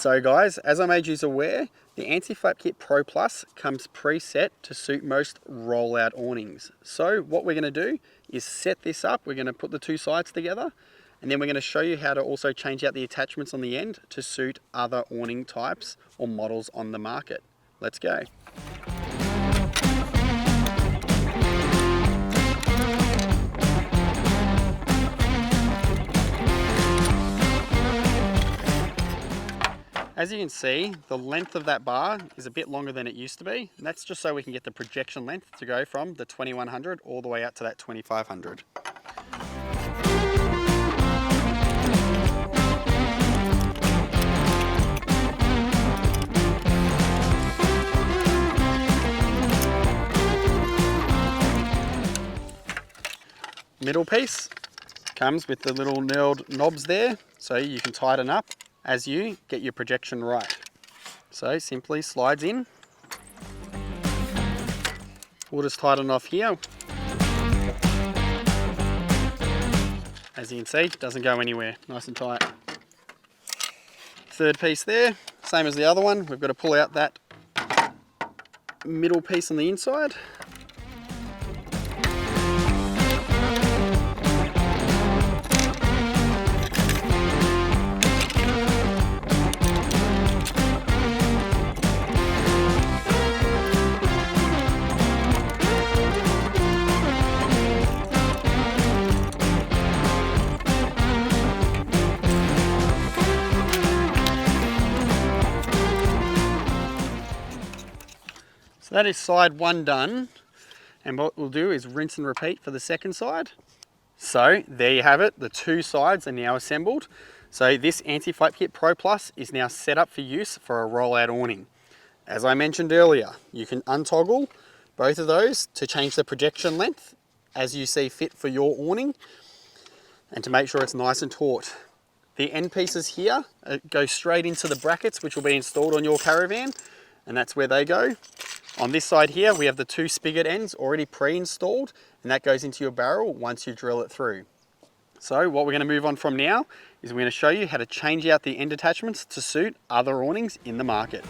So guys, as I made you aware, the Anti-Flap Kit Pro Plus comes preset to suit most rollout awnings. So what we're going to do is set this up. We're going to put the two sides together, and then we're going to show you how to also change out the attachments on the end to suit other awning types or models on the market. Let's go. As you can see, the length of that bar is a bit longer than it used to be, and that's just so we can get the projection length to go from the 2100 all the way out to that 2500. Middle piece comes with the little knurled knobs there, so you can tighten up as you get your projection right. So simply slides in. We'll just tighten off here. As you can see, it doesn't go anywhere, nice and tight. Third piece there, same as the other one, we've got to pull out that middle piece on the inside. So that is side one done, and what we'll do is rinse and repeat for the second side. So there you have it, the two sides are now assembled. So this Anti-Flap Kit Pro Plus is now set up for use for a rollout awning. As I mentioned earlier, you can untoggle both of those to change the projection length as you see fit for your awning and to make sure it's nice and taut. The end pieces here go straight into the brackets which will be installed on your caravan, and that's where they go. On this side here, we have the two spigot ends already pre-installed, and that goes into your barrel once you drill it through. So what we're going to move on from now is we're going to show you how to change out the end attachments to suit other awnings in the market.